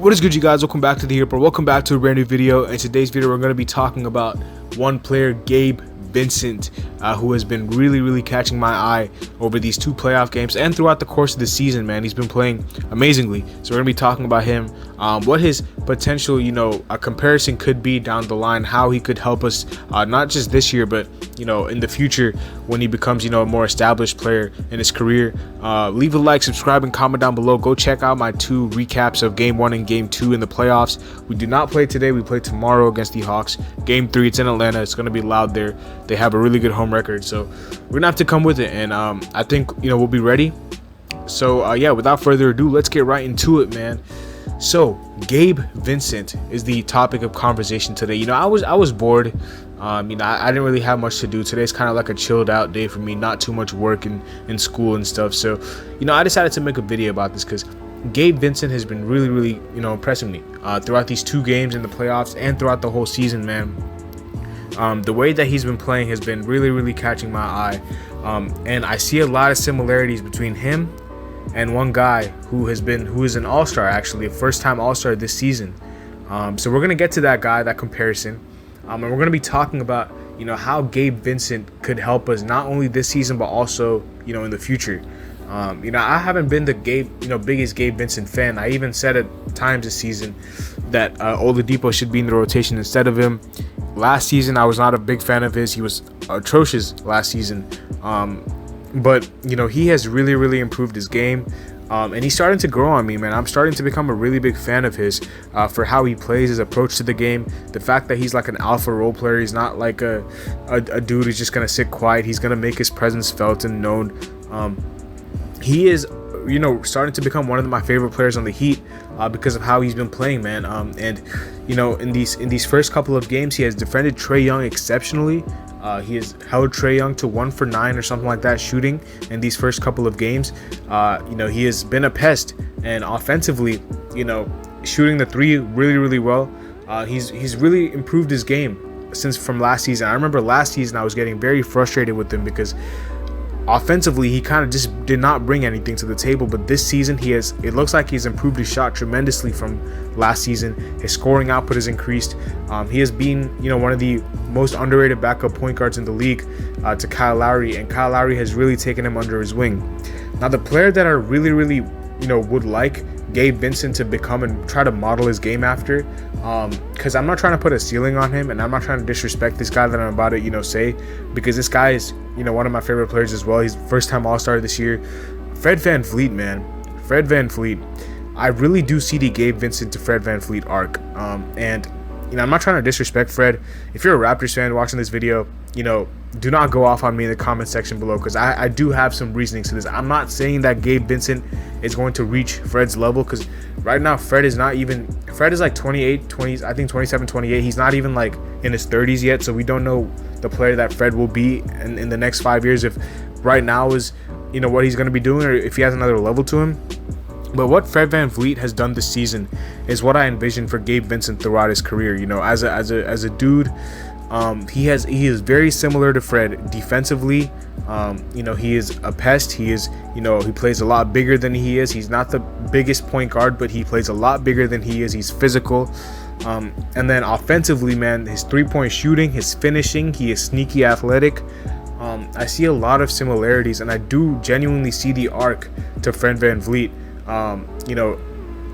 What is good, you guys? Welcome back to the Hero. Welcome back to a brand new video. In today's video, we're going to be talking about one player, Gabe Vincent, who has been really catching my eye over these two playoff games and throughout the course of the season. Man, he's been playing amazingly. So we're gonna be talking about him, what his potential, a comparison could be down the line, how he could help us, not just this year, but in the future when he becomes a more established player in his career. Leave a like, subscribe, and comment down below. Go check out my two recaps of game 1 and game 2 in the playoffs. We do not play today. We play tomorrow against the Hawks. Game 3, it's in Atlanta. It's going to be loud there. They have a really good home record, so we're gonna have to come with it, and I think we'll be ready. So yeah, without further ado, let's get right into it, man. So Gabe Vincent is the topic of conversation today. I was bored. I didn't really have much to do. Today's kind of like a chilled out day for me, not too much work in school and stuff. So I decided to make a video about this because Gabe Vincent has been really impressing me throughout these two games in the playoffs and throughout the whole season, man. The way that he's been playing has been really catching my eye, and I see a lot of similarities between him and one guy who is an all-star, actually a first-time all-star this season. So we're gonna get to that guy, that comparison, and we're gonna be talking about how Gabe Vincent could help us not only this season but also in the future. I haven't been the biggest Gabe Vincent fan. I even said at times this season that Oladipo should be in the rotation instead of him. Last season, I was not a big fan of his. He was atrocious last season. But he has really improved his game. And he's starting to grow on me, man. I'm starting to become a really big fan of his for how he plays, his approach to the game. The fact that he's like an alpha role player. He's not like a dude who's just going to sit quiet. He's going to make his presence felt and known. He is starting to become one of my favorite players on the Heat because of how he's been playing, man. And in these first couple of games, he has defended Trae Young exceptionally. He has held Trae Young to 1 for 9 or something like that shooting in these first couple of games. He has been a pest, and offensively, shooting the three really well. He's really improved his game since from last season. I remember last season I was getting very frustrated with him because offensively he kind of just did not bring anything to the table, but this season it looks like he's improved his shot tremendously from last season. His scoring output has increased. He has been one of the most underrated backup point guards in the league to Kyle Lowry, and Kyle Lowry has really taken him under his wing. Now the player that I really would like Gabe Vincent to become and try to model his game after, because I'm not trying to put a ceiling on him, and I'm not trying to disrespect this guy that I'm about to say, because this guy is one of my favorite players as well. He's first-time all-star this year. Fred VanVleet, man. Fred VanVleet. I really do see the Gabe Vincent to Fred VanVleet arc, and I'm not trying to disrespect Fred. If you're a Raptors fan watching this video, do not go off on me in the comment section below, because I do have some reasoning to this. I'm not saying that Gabe Vincent is going to reach Fred's level, because right now Fred is like 28, 20, I think 27, 28. He's not even like in his 30s yet, so we don't know the player that Fred will be in the next 5 years, if right now is what he's going to be doing, or if he has another level to him. But what Fred VanVleet has done this season is what I envisioned for Gabe Vincent throughout his career. As a dude, he is very similar to Fred defensively. He is a pest. He plays a lot bigger than he is. He's not the biggest point guard, but he plays a lot bigger than he is. He's physical. And then offensively, man, his three-point shooting, his finishing, he is sneaky athletic. I see a lot of similarities, and I do genuinely see the arc to Fred VanVleet.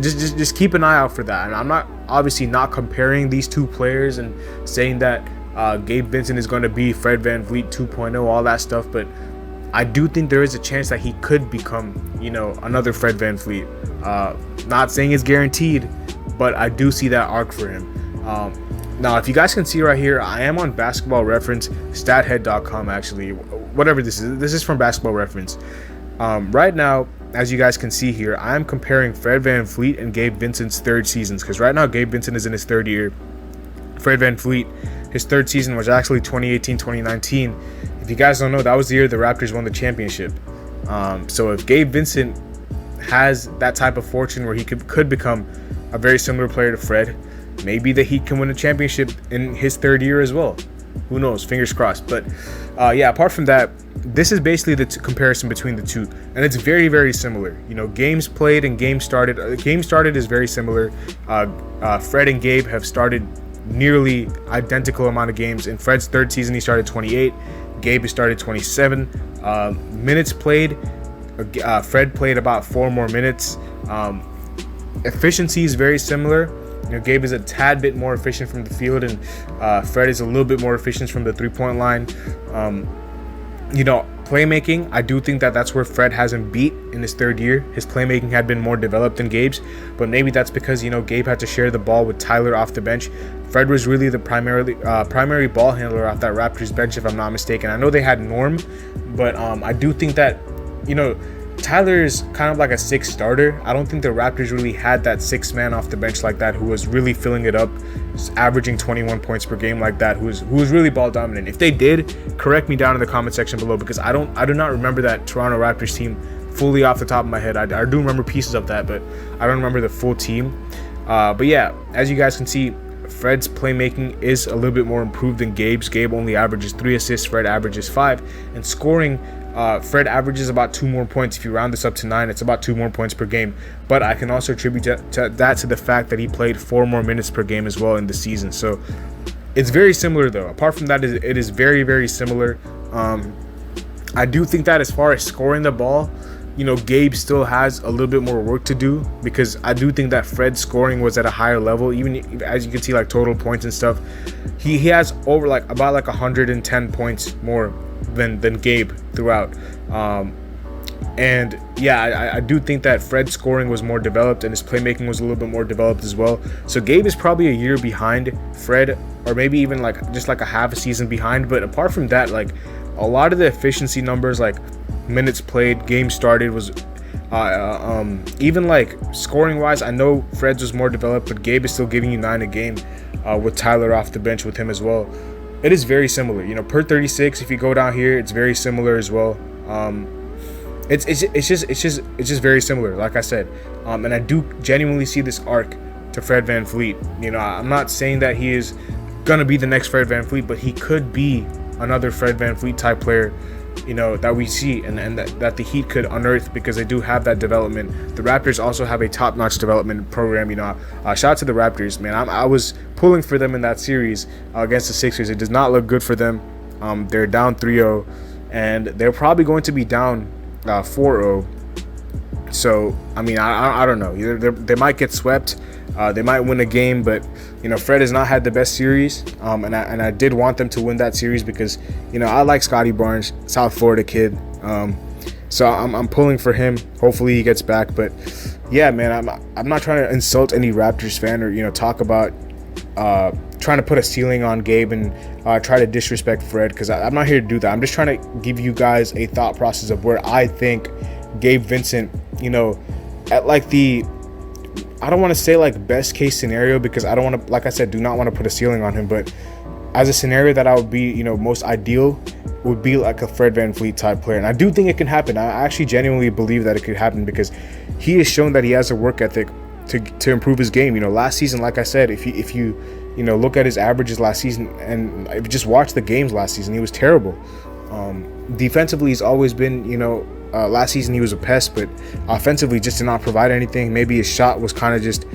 Just keep an eye out for that. And I'm not obviously not comparing these two players and saying that Gabe Vincent is going to be Fred VanVleet 2.0, all that stuff, but I do think there is a chance that he could become another Fred VanVleet. Not saying it's guaranteed, but I do see that arc for him. Now, if you guys can see right here, I am on Basketball Reference, stathead.com, actually, whatever this is from Basketball Reference. Right now, as you guys can see here, I am comparing Fred VanVleet and Gabe Vincent's third seasons, because right now Gabe Vincent is in his third year. Fred VanVleet, his third season was actually 2018-2019. If you guys don't know, that was the year the Raptors won the championship. So if Gabe Vincent has that type of fortune where he could become a very similar player to Fred, maybe the Heat can win a championship in his third year as well. Who knows? Fingers crossed. But yeah, apart from that, this is basically the comparison between the two, and it's very, very similar. You know, games played and games started. Game started is very similar. Fred and Gabe have started nearly identical amount of games. In Fred's third season, he started 28. Gabe has started 27. Minutes played, Fred played about 4 more minutes. Efficiency is very similar. You know, Gabe is a tad bit more efficient from the field, and Fred is a little bit more efficient from the 3-point line. You know, playmaking, I do think that that's where Fred has him beat in his third year. His playmaking had been more developed than Gabe's, but maybe that's because, you know, Gabe had to share the ball with Tyler off the bench. Fred was really the primary ball handler off that Raptors bench, if I'm not mistaken. I know they had Norm, but I do think that, you know, Tyler is kind of like a 6th starter. I don't think the Raptors really had that 6th man off the bench like that, who was really filling it up, averaging 21 points per game like that, who was really ball dominant. If they did, correct me down in the comment section below, because I do not remember that Toronto Raptors team fully off the top of my head. I do remember pieces of that, but I don't remember the full team. But yeah, as you guys can see, Fred's playmaking is a little bit more improved than Gabe's. Gabe only averages 3 assists, Fred averages 5, and scoring, Fred averages about 2 more points. If you round this up to 9, it's about 2 more points per game. But I can also attribute that to the fact that he played 4 more minutes per game as well in the season. So it's very similar though. Apart from that, it is very, very similar. I do think that as far as scoring the ball, you know, Gabe still has a little bit more work to do, because I do think that Fred's scoring was at a higher level. Even as you can see, like total points and stuff, he has over about 110 points more than Gabe throughout. And yeah, I do think that Fred's scoring was more developed and his playmaking was a little bit more developed as well. So Gabe is probably a year behind Fred, or maybe even just like a half a season behind. But apart from that, like a lot of the efficiency numbers, like minutes played, game started, was even like scoring wise, I know Fred's was more developed, but Gabe is still giving you 9 a game with Tyler off the bench with him as well. It is very similar, you know, per 36. If you go down here, it's very similar as well. It's just very similar, like I said. And I do genuinely see this arc to Fred VanVleet. You know, I'm not saying that he is gonna be the next Fred VanVleet, but he could be another Fred VanVleet type player, you know, that we see, and that the Heat could unearth, because they do have that development. The Raptors also have a top-notch development program. You know, shout out to the Raptors, man. I was pulling for them in that series against the Sixers. It does not look good for them. They're down 3-0, and they're probably going to be down 4-0. So I mean, I don't know. Either they might get swept, they might win a game, but you know, Fred has not had the best series, and I did want them to win that series, because you know, I like Scotty Barnes, South Florida kid, so I'm pulling for him. Hopefully he gets back. But yeah, man, I'm not trying to insult any Raptors fan, or you know, talk about trying to put a ceiling on Gabe and try to disrespect Fred, because I'm not here to do that. I'm just trying to give you guys a thought process of where I think Gabe Vincent, you know, at like the, I don't want to say like best case scenario, because I don't want to, like I said, do not want to put a ceiling on him, but as a scenario that I would be, you know, most ideal, would be like a Fred VanVleet type player. And I do think it can happen. I actually genuinely believe that it could happen, because he has shown that he has a work ethic to improve his game. You know, last season, like I said, if you know, look at his averages last season, and if you just watch the games last season, he was terrible. Defensively, he's always been, you know, last season he was a pest, but offensively just did not provide anything. Maybe his shot was kind of just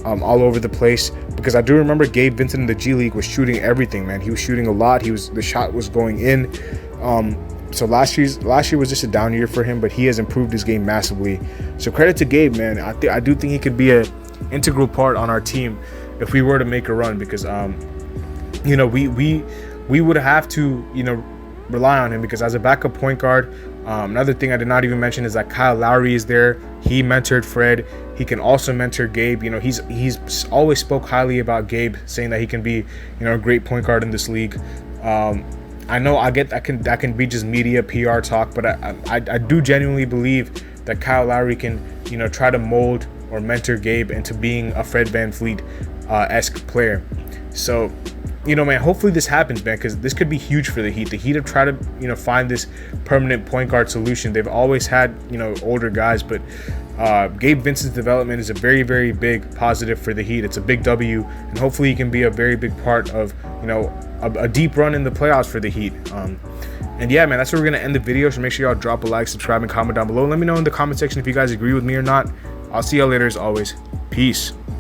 all over the place, because I do remember Gabe Vincent in the G League was shooting everything, man. He was shooting a lot. The shot was going in. So last year was just a down year for him, but he has improved his game massively. So credit to Gabe, man. I do think he could be an integral part on our team if we were to make a run, because you know, we would have to, you know, rely on him, because as a backup point guard, another thing I did not even mention is that Kyle Lowry is there. He mentored Fred. He can also mentor Gabe. You know, he's always spoke highly about Gabe, saying that he can be, you know, a great point guard in this league. I know that can be just media PR talk, but I do genuinely believe that Kyle Lowry can, you know, try to mold or mentor Gabe into being a Fred VanVleet esque player. So, you know, man, hopefully this happens, man, because this could be huge for the Heat. The Heat have tried to, you know, find this permanent point guard solution. They've always had, you know, older guys, but Gabe Vincent's development is a very, very big positive for the Heat. It's a big W, and hopefully he can be a very big part of, you know, a deep run in the playoffs for the Heat. And yeah, man, that's where we're gonna end the video. So make sure y'all drop a like, subscribe, and comment down below. Let me know in the comment section if you guys agree with me or not. I'll see y'all later as always. Peace.